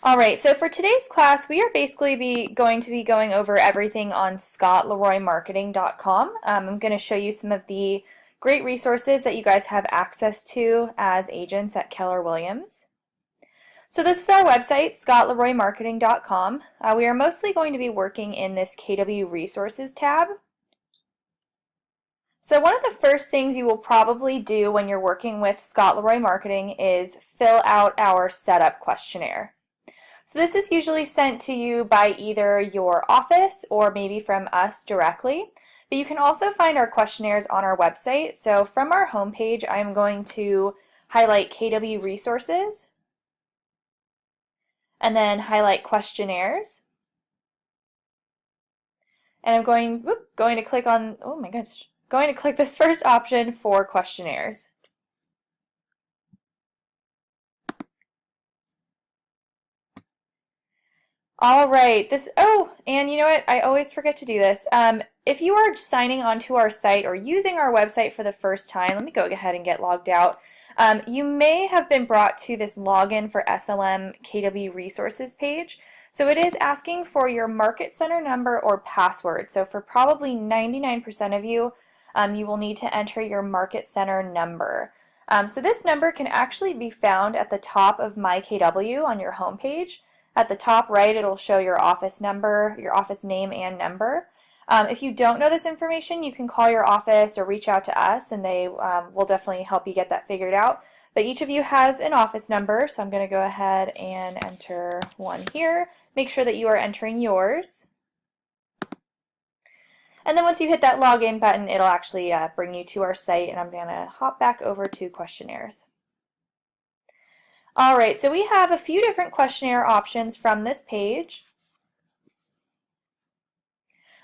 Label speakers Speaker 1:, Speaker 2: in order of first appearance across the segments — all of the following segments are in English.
Speaker 1: All right, so for today's class, we are basically going to be going over everything on ScottLeroyMarketing.com. I'm going to show you some of the great resources that you guys have access to as agents at Keller Williams. So this is our website, ScottLeroyMarketing.com. We are mostly going to be working in this KW Resources tab. So one of the first things you will probably do when you're working with Scott Leroy Marketing is fill out our setup questionnaire. So this is usually sent to you by either your office or maybe from us directly, but you can also find our questionnaires on our website. So from our homepage, I'm going to highlight KW Resources and then highlight Questionnaires. And I'm going to click on, oh my gosh, going to click this first option for Questionnaires. All right, and you know what? I always forget to do this. If you are signing onto our site or using our website for the first time, let me go ahead and get logged out. You may have been brought to this login for SLM KW Resources page. So it is asking for your market center number or password. So for probably 99% of you, you will need to enter your market center number. So this number can actually be found at the top of My KW on your homepage. At the top right, it'll show your office number, your office name and number. If you don't know this information, you can call your office or reach out to us, and they will definitely help you get that figured out. But each of you has an office number, so I'm going to go ahead and enter one here. Make sure that you are entering yours. And then once you hit that login button, it'll actually bring you to our site, and I'm going to hop back over to Questionnaires. All right, so we have a few different questionnaire options from this page.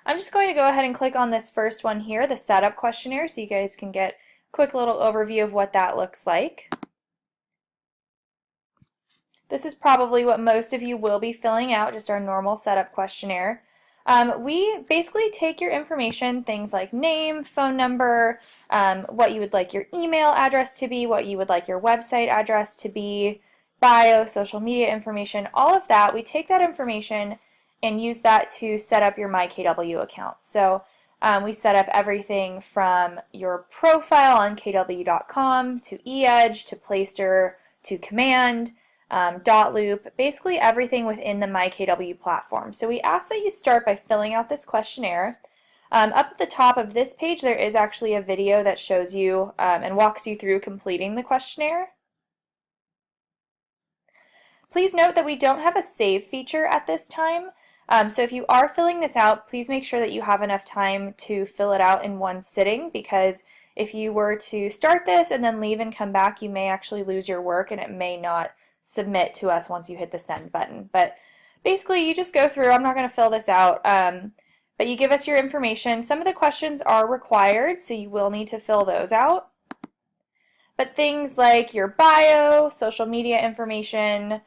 Speaker 1: I'm just going to go ahead and click on this first one here, the setup questionnaire, so you guys can get a quick little overview of what that looks like. This is probably what most of you will be filling out, just our normal setup questionnaire. We basically take your information, things like name, phone number, what you would like your email address to be, what you would like your website address to be, bio, social media information, all of that. We take that information and use that to set up your MyKW account. So we set up everything from your profile on kw.com to eEdge to Playster to Command, dot loop, basically everything within the MyKW platform. So we ask that you start by filling out this questionnaire. Up at the top of this page there is actually a video that shows you and walks you through completing the questionnaire. Please note that we don't have a save feature at this time. So if you are filling this out, please make sure that you have enough time to fill it out in one sitting, because if you were to start this and then leave and come back, you may actually lose your work and it may not submit to us once you hit the send button. But basically you just go through, I'm not going to fill this out, but you give us your information. Some of the questions are required, so you will need to fill those out. But things like your bio, social media information,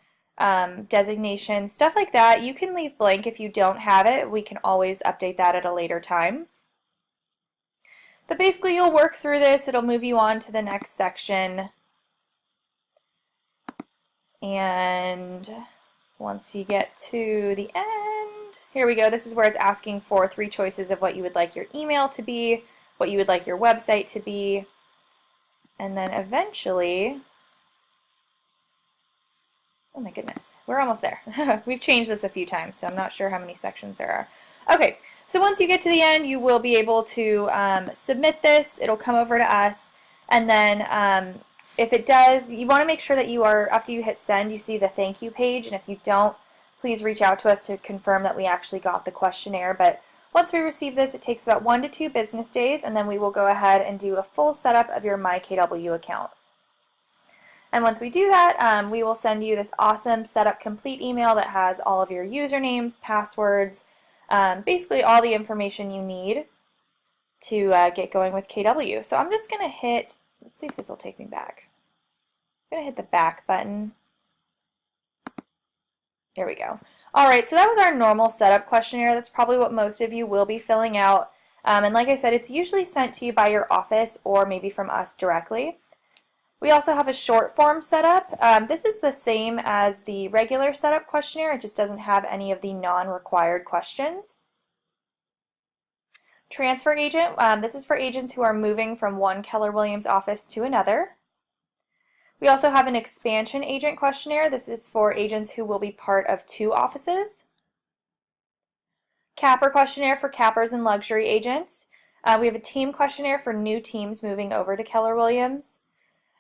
Speaker 1: designation, stuff like that, you can leave blank if you don't have it. We can always update that at a later time. But basically you'll work through this, it'll move you on to the next section. And once you get to the end, here we go, this is where it's asking for 3 choices of what you would like your email to be, what you would like your website to be, and then eventually, oh my goodness, we're almost there. We've changed this a few times, so I'm not sure how many sections there are. Okay, so once you get to the end, you will be able to submit this. It'll come over to us, and then if it does, you want to make sure that you are, after you hit send, you see the thank you page, and if you don't, please reach out to us to confirm that we actually got the questionnaire. But once we receive this, it takes about 1 to 2 business days, and then we will go ahead and do a full setup of your MyKW account. And once we do that, we will send you this awesome setup complete email that has all of your usernames, passwords, basically all the information you need to get going with KW. So I'm just going to hit, let's see if this will take me back. I'm going to hit the back button. There we go. All right, so that was our normal setup questionnaire. That's probably what most of you will be filling out. And like I said, it's usually sent to you by your office or maybe from us directly. We also have a short form setup. This is the same as the regular setup questionnaire. It just doesn't have any of the non-required questions. Transfer agent, this is for agents who are moving from one Keller Williams office to another. We also have an expansion agent questionnaire. This is for agents who will be part of 2 offices. Capper questionnaire for cappers and luxury agents. We have a team questionnaire for new teams moving over to Keller Williams.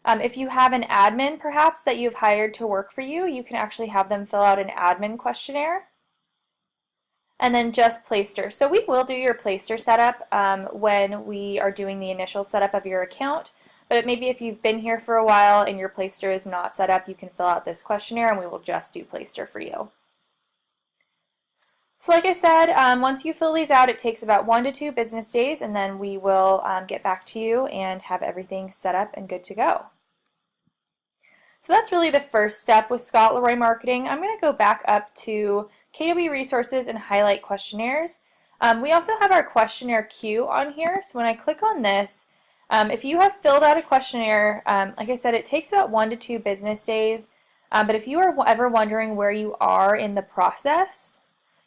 Speaker 1: If you have an admin perhaps that you've hired to work for you, you can actually have them fill out an admin questionnaire. And then just Playster. So we will do your Playster setup when we are doing the initial setup of your account. But maybe if you've been here for a while and your Playster is not set up, you can fill out this questionnaire and we will just do Playster for you. So like I said, once you fill these out, it takes about 1 to 2 business days, and then we will get back to you and have everything set up and good to go. So that's really the first step with Scott Leroy Marketing. I'm going to go back up to KW Resources and highlight Questionnaires. We also have our questionnaire queue on here, so when I click on this, if you have filled out a questionnaire, like I said, it takes about 1 to 2 business days, but if you are ever wondering where you are in the process,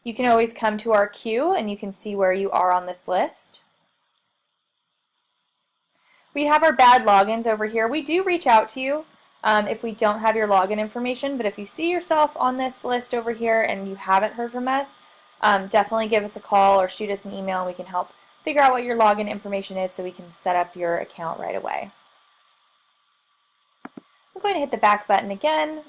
Speaker 1: you can always come to our queue and you can see where you are on this list. We have our bad logins over here. We do reach out to you if we don't have your login information, but if you see yourself on this list over here and you haven't heard from us, definitely give us a call or shoot us an email and we can help figure out what your login information is so we can set up your account right away. I'm going to hit the back button again.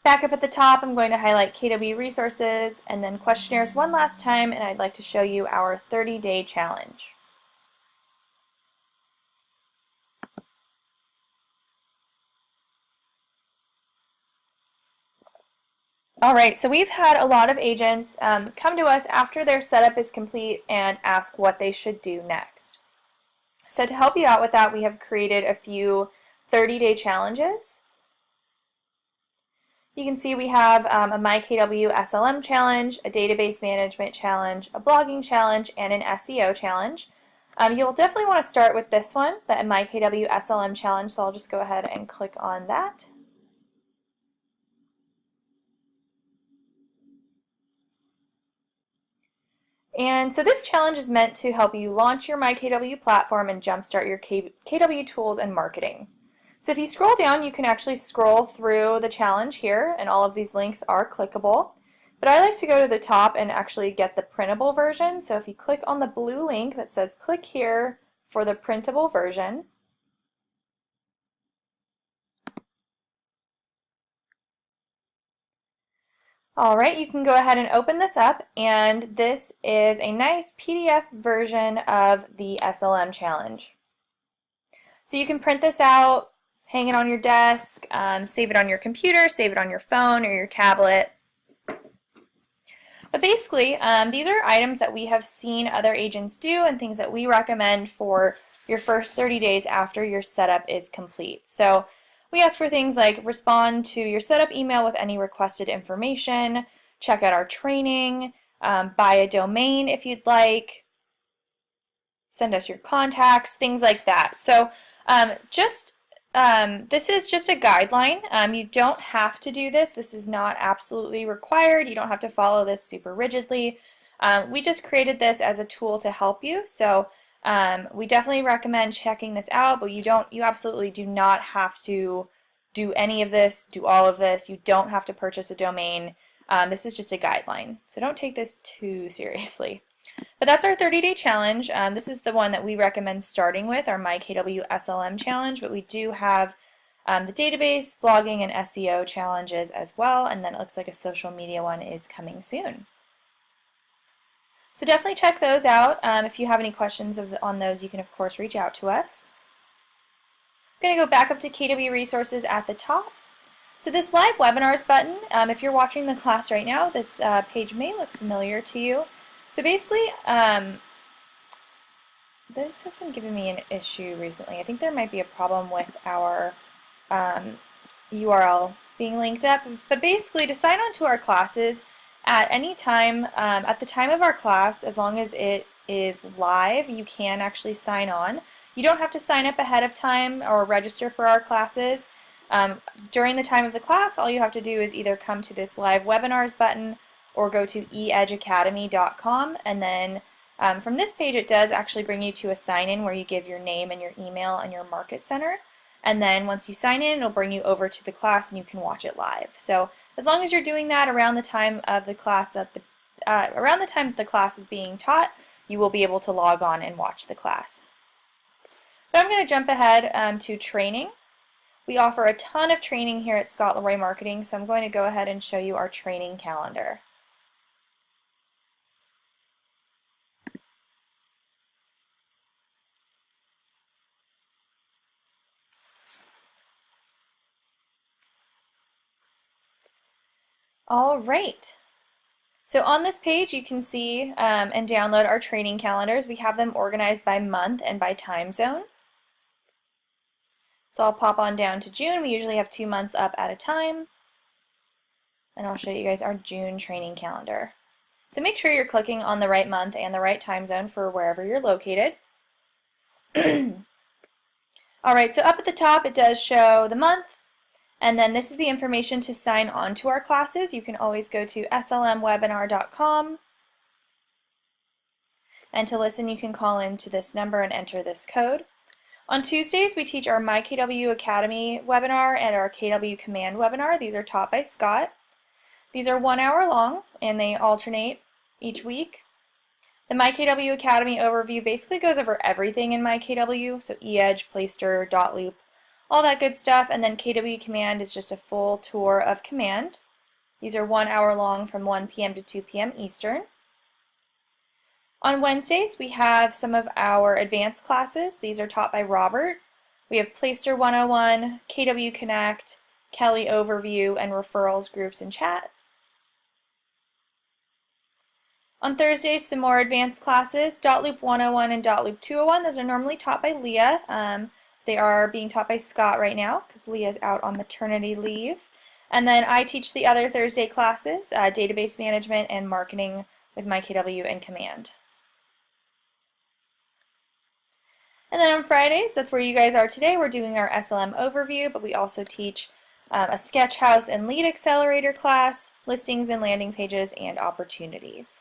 Speaker 1: Back up at the top, I'm going to highlight KW Resources and then Questionnaires one last time, and I'd like to show you our 30-day challenge. Alright, so we've had a lot of agents come to us after their setup is complete and ask what they should do next. So to help you out with that, we have created a few 30-day challenges. You can see we have a MyKW SLM challenge, a database management challenge, a blogging challenge, and an SEO challenge. You'll definitely want to start with this one, the MyKW SLM challenge, so I'll just go ahead and click on that. And so this challenge is meant to help you launch your MyKW platform and jumpstart your KW tools and marketing. So if you scroll down, you can actually scroll through the challenge here, and all of these links are clickable. But I like to go to the top and actually get the printable version. So if you click on the blue link that says click here for the printable version, alright, you can go ahead and open this up, and this is a nice PDF version of the SLM challenge. So you can print this out, hang it on your desk, save it on your computer, save it on your phone or your tablet. But basically, these are items that we have seen other agents do and things that we recommend for your first 30 days after your setup is complete. So we ask for things like respond to your setup email with any requested information, check out our training, buy a domain if you'd like, send us your contacts, things like that. So this is just a guideline. You don't have to do this. This is not absolutely required. You don't have to follow this super rigidly. We just created this as a tool to help you. So we definitely recommend checking this out, but you absolutely do not have to do any of this, do all of this. You don't have to purchase a domain. This is just a guideline. So don't take this too seriously. But that's our 30-day challenge. This is the one that we recommend starting with, our MyKW SLM challenge, but we do have the database, blogging, and SEO challenges as well, and then it looks like a social media one is coming soon. So definitely check those out. If you have any questions on those, you can of course reach out to us. I'm going to go back up to KW Resources at the top. So this live webinars button, if you're watching the class right now, this page may look familiar to you. So basically, this has been giving me an issue recently. I think there might be a problem with our URL being linked up. But basically, to sign on to our classes, At any time, at the time of our class, as long as it is live, you can actually sign on. You don't have to sign up ahead of time or register for our classes. During the time of the class, all you have to do is either come to this live webinars button or go to eedgeacademy.com, and then from this page it does actually bring you to a sign-in where you give your name and your email and your market center, and then once you sign in it'll bring you over to the class and you can watch it live. So as long as you're doing that around the time of the class around the time that the class is being taught, you will be able to log on and watch the class. But I'm going to jump ahead to training. We offer a ton of training here at Scott Leroy Marketing, so I'm going to go ahead and show you our training calendar. All right. So on this page you can see and download our training calendars. We have them organized by month and by time zone. So I'll pop on down to June. We usually have 2 months up at a time. And I'll show you guys our June training calendar. So make sure you're clicking on the right month and the right time zone for wherever you're located. Alright, so up at the top it does show the month, and then this is the information to sign on to our classes. You can always go to slmwebinar.com, and to listen you can call in to this number and enter this code. On Tuesdays we teach our MyKW Academy webinar and our KW Command webinar. These are taught by Scott. These are 1 hour long and they alternate each week. The MyKW Academy overview basically goes over everything in MyKW, so eEdge, Playster, Dotloop, all that good stuff, and then KW Command is just a full tour of Command. These are 1 hour long from 1 p.m. to 2 p.m. Eastern. On Wednesdays we have some of our advanced classes. These are taught by Robert. We have Playster 101, KW Connect, Kelly Overview, and Referrals, Groups, and Chat. On Thursdays, some more advanced classes, Dotloop 101 and Dotloop 201. Those are normally taught by Leah. They are being taught by Scott right now because Leah's out on maternity leave. And then I teach the other Thursday classes, database management and marketing with MyKW and Command. And then on Fridays, that's where you guys are today. We're doing our SLM overview, but we also teach a Sketchhouse and Lead Accelerator class, listings and landing pages, and opportunities.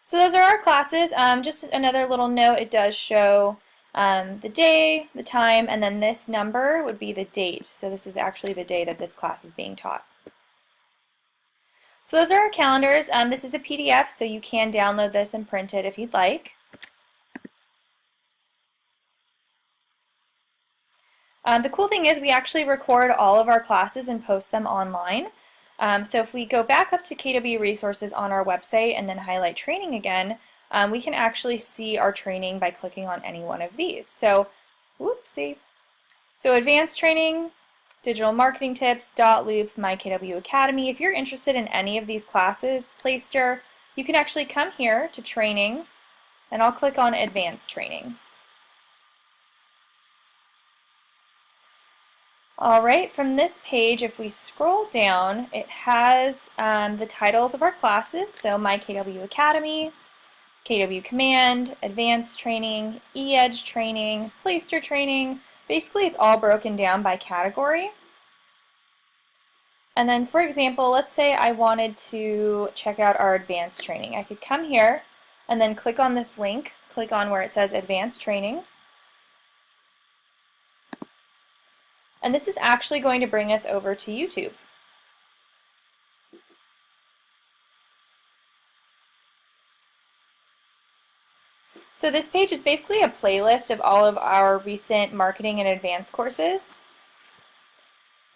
Speaker 1: So those are our classes. Just another little note, it does show the day, the time, and then this number would be the date. So this is actually the day that this class is being taught. So those are our calendars. This is a PDF, so you can download this and print it if you'd like. The cool thing is we actually record all of our classes and post them online. So if we go back up to KW Resources on our website and then highlight training again, we can actually see our training by clicking on any one of these. So, whoopsie. So advanced training, digital marketing tips, Dotloop, MyKW Academy. If you're interested in any of these classes, Playster, you can actually come here to training, and I'll click on advanced training. Alright, from this page, if we scroll down, it has the titles of our classes, so MyKW Academy, KW Command, Advanced Training, eEdge Training, Playster Training. Basically, it's all broken down by category. And then, for example, let's say I wanted to check out our Advanced Training. I could come here and then click on this link, click on where it says Advanced Training. And this is actually going to bring us over to YouTube. So this page is basically a playlist of all of our recent marketing and advanced courses.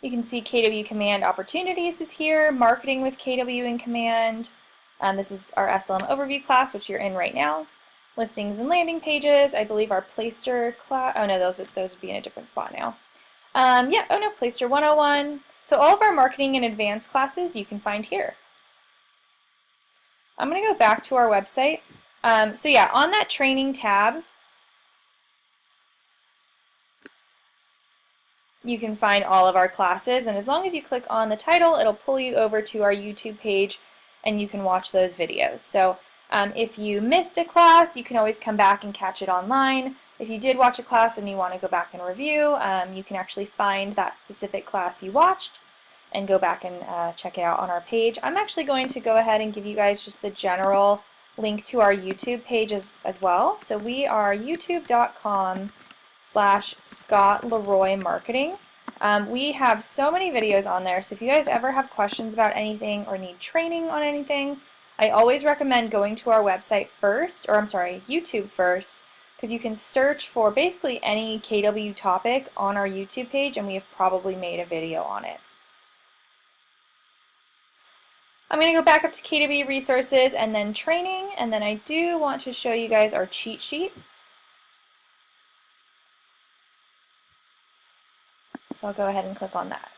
Speaker 1: You can see KW Command Opportunities is here, Marketing with KW and Command. This is our SLM Overview class, which you're in right now. Listings and landing pages. I believe our Playster class. Oh no, those would be in a different spot now. Yeah, oh no, Playster 101. So all of our marketing and advanced classes you can find here. I'm going to go back to our website. So yeah, on that training tab, you can find all of our classes, and as long as you click on the title, it'll pull you over to our YouTube page and you can watch those videos. So if you missed a class, you can always come back and catch it online. If you did watch a class and you want to go back and review, you can actually find that specific class you watched and go back and check it out on our page. I'm actually going to go ahead and give you guys just the general link to our YouTube page as well. So we are youtube.com/ScottLeroyMarketing. We have so many videos on there, so if you guys ever have questions about anything or need training on anything, I always recommend going to our website first, or I'm sorry, YouTube first, because you can search for basically any KW topic on our YouTube page and we have probably made a video on it. I'm going to go back up to KW resources and then training, and then I do want to show you guys our cheat sheet. So I'll go ahead and click on that.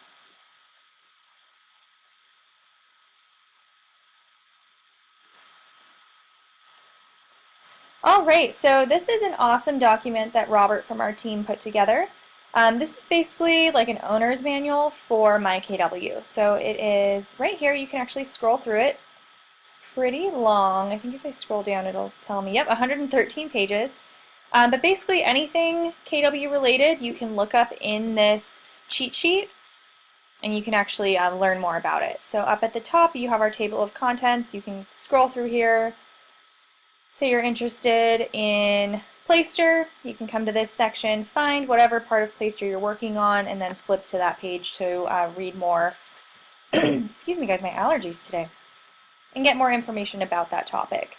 Speaker 1: Alright, so this is an awesome document that Robert from our team put together. This is basically like an owner's manual for MyKW. So it is right here, you can actually scroll through it. It's pretty long. I think if I scroll down it'll tell me, yep, 113 pages. But basically anything KW related you can look up in this cheat sheet and you can actually learn more about it. So up at the top you have our table of contents. You can scroll through here. Say you're interested in Playster, you can come to this section, find whatever part of Playster you're working on, and then flip to that page to read more. Excuse me guys, my allergies today. And get more information about that topic.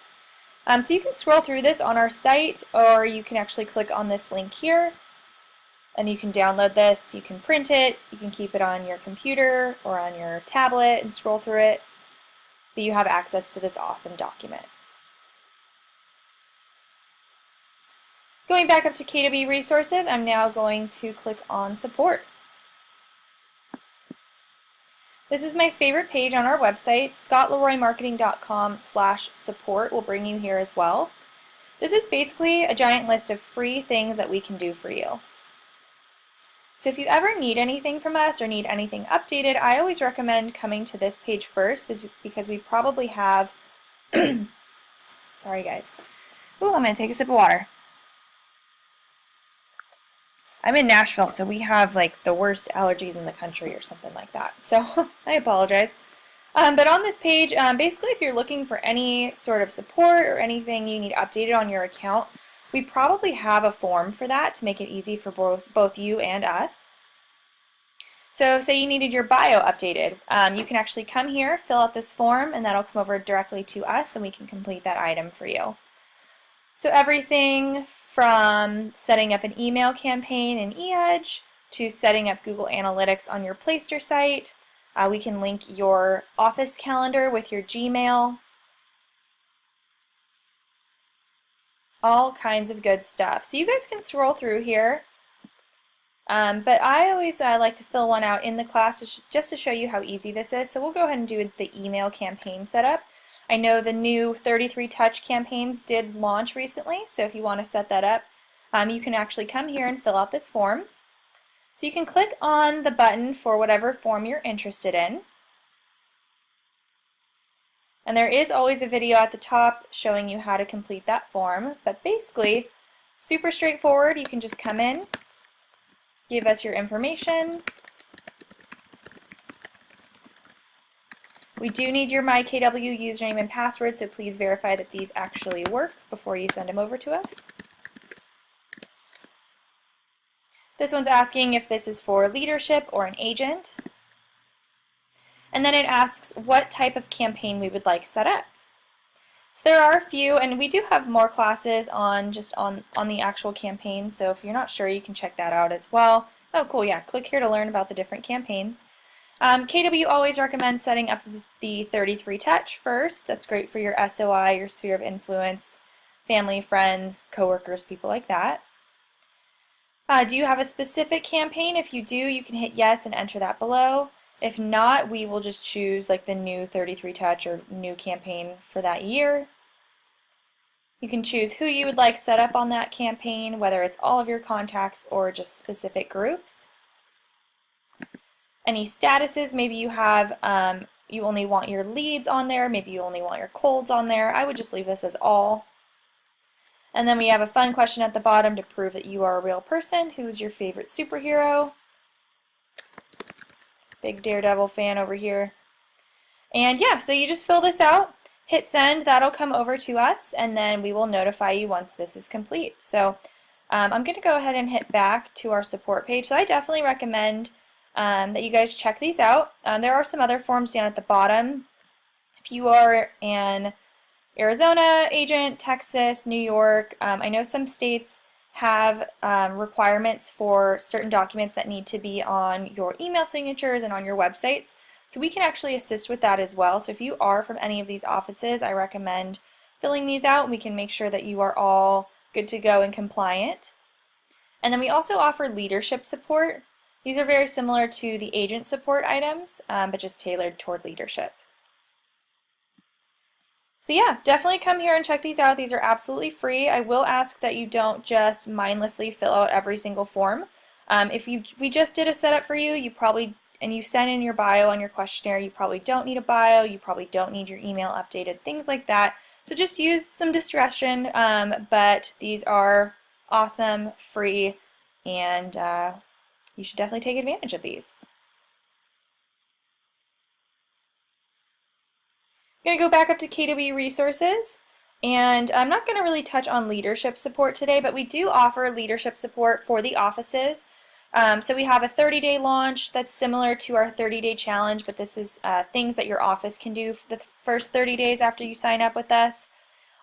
Speaker 1: So you can scroll through this on our site, or you can actually click on this link here, and you can download this, you can print it, you can keep it on your computer or on your tablet and scroll through it, but you have access to this awesome document. Going back up to KW resources, I'm now going to click on support. This is my favorite page on our website. ScottLeroyMarketing.com/support will bring you here as well. This is basically a giant list of free things that we can do for you. So if you ever need anything from us or need anything updated, I always recommend coming to this page first because we probably have, sorry guys, ooh, I'm going to take a sip of water. I'm in Nashville, so we have like the worst allergies in the country or something like that. So I apologize. But on this page, basically if you're looking for any sort of support or anything you need updated on your account, we probably have a form for that to make it easy for both you and us. So say you needed your bio updated. You can actually come here, fill out this form, and that'll come over directly to us and we can complete that item for you. So everything from setting up an email campaign in eEdge to setting up Google Analytics on your Playster site. We can link your office calendar with your Gmail. All kinds of good stuff. So you guys can scroll through here. But I always like to fill one out in the class just to show you how easy this is. So we'll go ahead and do the email campaign setup. I know the new 33 touch campaigns did launch recently, so if you want to set that up, you can actually come here and fill out this form. So you can click on the button for whatever form you're interested in. And there is always a video at the top showing you how to complete that form, but basically, super straightforward. You can just come in, give us your information. We do need your MyKW username and password, so please verify that these actually work before you send them over to us. This one's asking if this is for leadership or an agent. And then it asks what type of campaign we would like set up. So there are a few, and we do have more classes on the actual campaign, so if you're not sure, you can check that out as well. Oh, cool, yeah, click here to learn about the different campaigns. KW always recommends setting up the 33 touch first. That's great for your SOI, your sphere of influence, family, friends, coworkers, people like that. Do you have a specific campaign? If you do, you can hit yes and enter that below. If not, we will just choose like the new 33 touch or new campaign for that year. You can choose who you would like set up on that campaign, whether it's all of your contacts or just specific groups. Any statuses, maybe you have, you only want your leads on there, maybe you only want your colds on there. I would just leave this as all. And then we have a fun question at the bottom to prove that you are a real person. Who is your favorite superhero? Big Daredevil fan over here. And yeah, so you just fill this out, hit send, that'll come over to us, and then we will notify you once this is complete. So I'm going to go ahead and hit back to our support page. So I definitely recommend that you guys check these out. There are some other forms down at the bottom. If you are an Arizona agent, Texas, New York, I know some states have requirements for certain documents that need to be on your email signatures and on your websites. So we can actually assist with that as well. So if you are from any of these offices, I recommend filling these out and we can make sure that you are all good to go and compliant. And then we also offer leadership support. These are very similar to the agent support items, but just tailored toward leadership. So yeah, definitely come here and check these out. These are absolutely free. I will ask that you don't just mindlessly fill out every single form. If we just did a setup for you, and you send in your bio on your questionnaire, you probably don't need a bio, you probably don't need your email updated, things like that. So just use some discretion, but these are awesome, free, and you should definitely take advantage of these. I'm going to go back up to KW Resources, and I'm not going to really touch on leadership support today, but we do offer leadership support for the offices. So we have a 30-day launch that's similar to our 30-day challenge, but this is things that your office can do for the first 30 days after you sign up with us.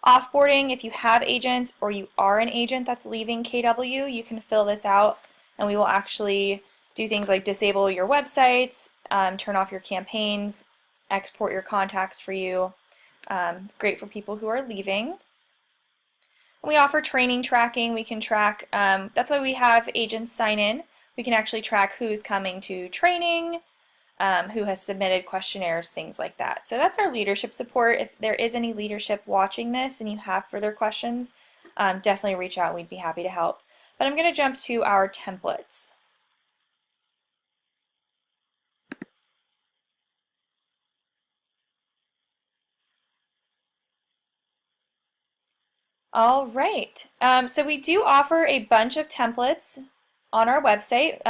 Speaker 1: Offboarding, if you have agents or you are an agent that's leaving KW, you can fill this out and we will actually do things like disable your websites, turn off your campaigns, export your contacts for you. Great for people who are leaving. We offer training tracking. We can track, that's why we have agents sign in. We can actually track who's coming to training, who has submitted questionnaires, things like that. So that's our leadership support. If there is any leadership watching this and you have further questions, definitely reach out. We'd be happy to help. But I'm going to jump to our templates. All right, so we do offer a bunch of templates on our website.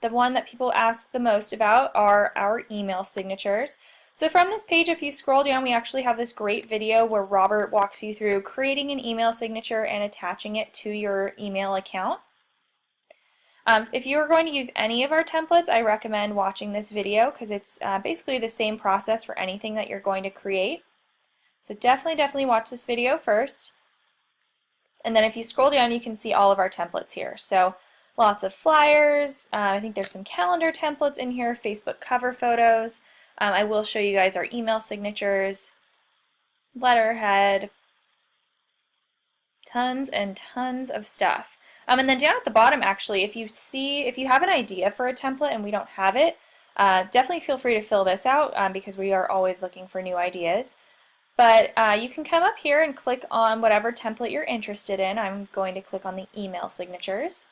Speaker 1: The one that people ask the most about are our email signatures. So from this page, if you scroll down, we actually have this great video where Robert walks you through creating an email signature and attaching it to your email account. If you are going to use any of our templates, I recommend watching this video because it's basically the same process for anything that you're going to create. So definitely watch this video first. And then if you scroll down, you can see all of our templates here. So lots of flyers. I think there's some calendar templates in here, Facebook cover photos. I will show you guys our email signatures, letterhead, tons and tons of stuff. And then down at the bottom, actually, if you have an idea for a template and we don't have it, definitely feel free to fill this out because we are always looking for new ideas. But you can come up here and click on whatever template you're interested in. I'm going to click on the email signatures.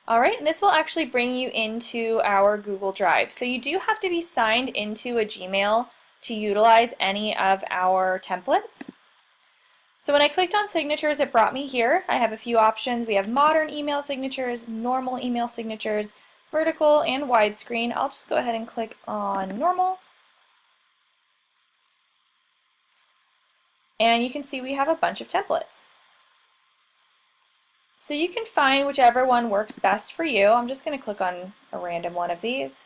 Speaker 1: Alright, and this will actually bring you into our Google Drive. So you do have to be signed into a Gmail to utilize any of our templates. So when I clicked on signatures, it brought me here. I have a few options. We have modern email signatures, normal email signatures, vertical, and widescreen. I'll just go ahead and click on normal. And you can see we have a bunch of templates. So you can find whichever one works best for you. I'm just going to click on a random one of these.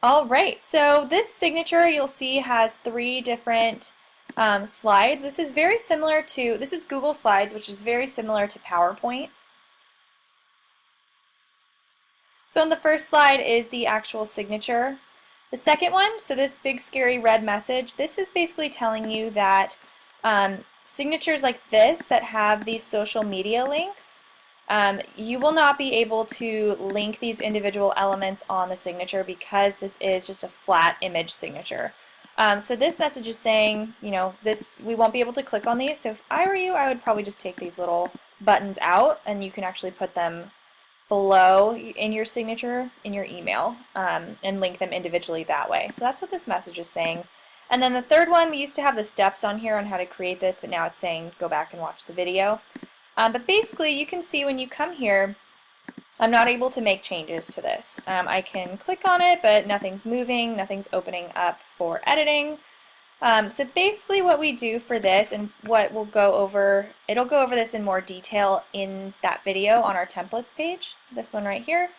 Speaker 1: All right, so this signature you'll see has 3 different slides. This is very similar to, this is Google Slides, which is very similar to PowerPoint. So on the first slide is the actual signature. The second one, so this big scary red message, this is basically telling you that signatures like this that have these social media links, you will not be able to link these individual elements on the signature because this is just a flat image signature. So this message is saying, you know, we won't be able to click on these. So if I were you, I would probably just take these little buttons out, and you can actually put them below in your signature in your email, and link them individually that way. So that's what this message is saying. And then the third one, we used to have the steps on here on how to create this, but now it's saying go back and watch the video. But basically, you can see when you come here, I'm not able to make changes to this. I can click on it, but nothing's moving, nothing's opening up for editing. So basically what we do for this, and what we'll go over, it'll go over this in more detail in that video on our templates page, this one right here.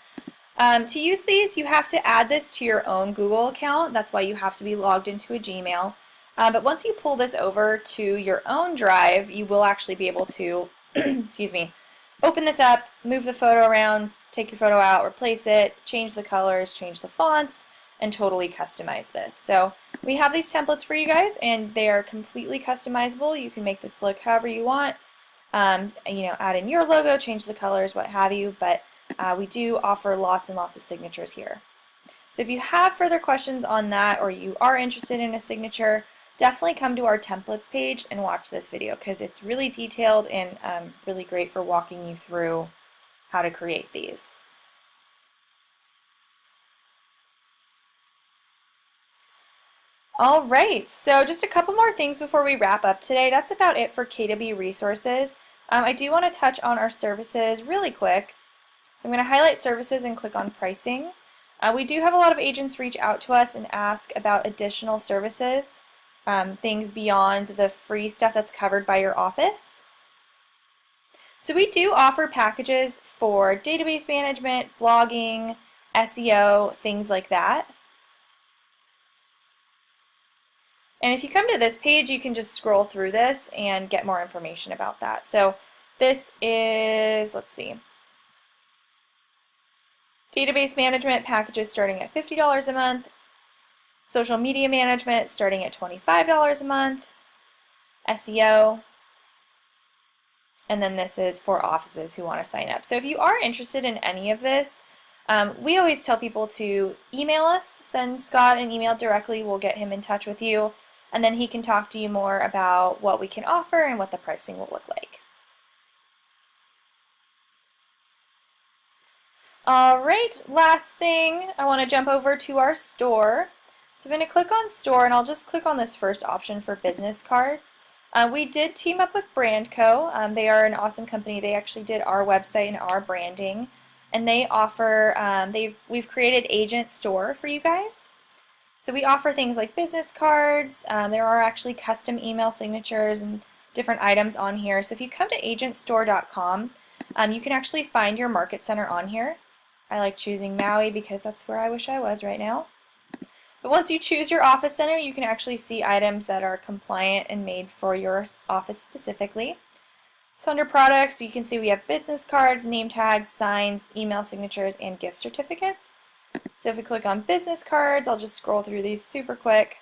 Speaker 1: To use these, you have to add this to your own Google account. That's why you have to be logged into a Gmail. But once you pull this over to your own drive, you will actually be able to, excuse me, open this up, move the photo around, take your photo out, replace it, change the colors, change the fonts, and totally customize this. So we have these templates for you guys, and they are completely customizable. You can make this look however you want. You know, add in your logo, change the colors, what have you, but we do offer lots and lots of signatures here. So if you have further questions on that, or you are interested in a signature, definitely come to our templates page and watch this video, because it's really detailed and really great for walking you through how to create these. All right, so just a couple more things before we wrap up today. That's about it for KW Resources. I do want to touch on our services really quick. So I'm going to highlight services and click on pricing. We do have a lot of agents reach out to us and ask about additional services, things beyond the free stuff that's covered by your office. So we do offer packages for database management, blogging, SEO, things like that. And if you come to this page, you can just scroll through this and get more information about that. So this is, let's see, database management packages starting at $50 a month, social media management starting at $25 a month, SEO, and then this is for offices who want to sign up. So if you are interested in any of this, we always tell people to email us, send Scott an email directly, we'll get him in touch with you, and then he can talk to you more about what we can offer and what the pricing will look like. Alright, last thing, I want to jump over to our store. So I'm going to click on store, and I'll just click on this first option for business cards. We did team up with Brandco. They are an awesome company. They actually did our website and our branding, and they offer, we've created Agent Store for you guys. So we offer things like business cards. There are actually custom email signatures and different items on here. So if you come to agentstore.com, you can actually find your market center on here. I like choosing Maui because that's where I wish I was right now. But once you choose your office center, you can actually see items that are compliant and made for your office specifically. So under products, you can see we have business cards, name tags, signs, email signatures, and gift certificates. So if we click on business cards, I'll just scroll through these super quick.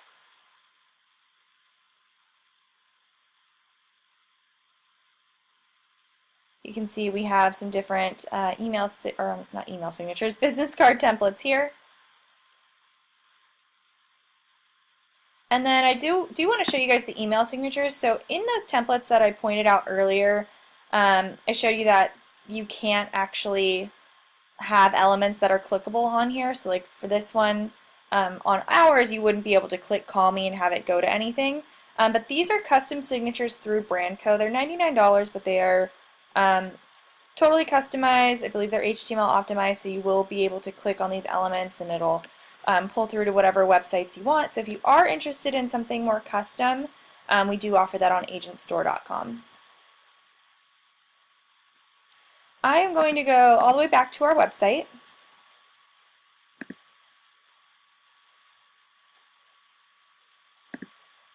Speaker 1: You can see we have some different not email signatures, business card templates here. And then I do want to show you guys the email signatures. So in those templates that I pointed out earlier, I showed you that you can't actually have elements that are clickable on here. So like for this one, on ours, you wouldn't be able to click call me and have it go to anything. But these are custom signatures through Brandco. They're $99, but they are totally customized. I believe they're HTML optimized, so you will be able to click on these elements and it'll pull through to whatever websites you want. So if you are interested in something more custom, we do offer that on agentstore.com. I am going to go all the way back to our website.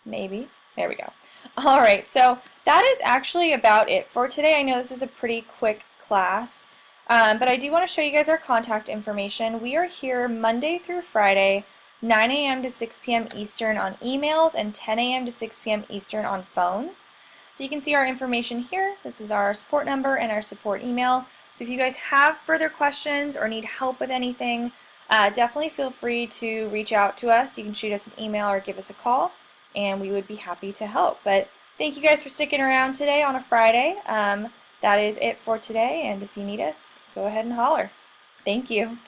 Speaker 1: Maybe. There we go. All right, so that is actually about it for today. I know this is a pretty quick class, but I do want to show you guys our contact information. We are here Monday through Friday, 9 a.m. to 6 p.m. Eastern on emails and 10 a.m. to 6 p.m. Eastern on phones. So you can see our information here. This is our support number and our support email. So if you guys have further questions or need help with anything, definitely feel free to reach out to us. You can shoot us an email or give us a call, and we would be happy to help. But thank you guys for sticking around today on a Friday. That is it for today, and if you need us, go ahead and holler. Thank you.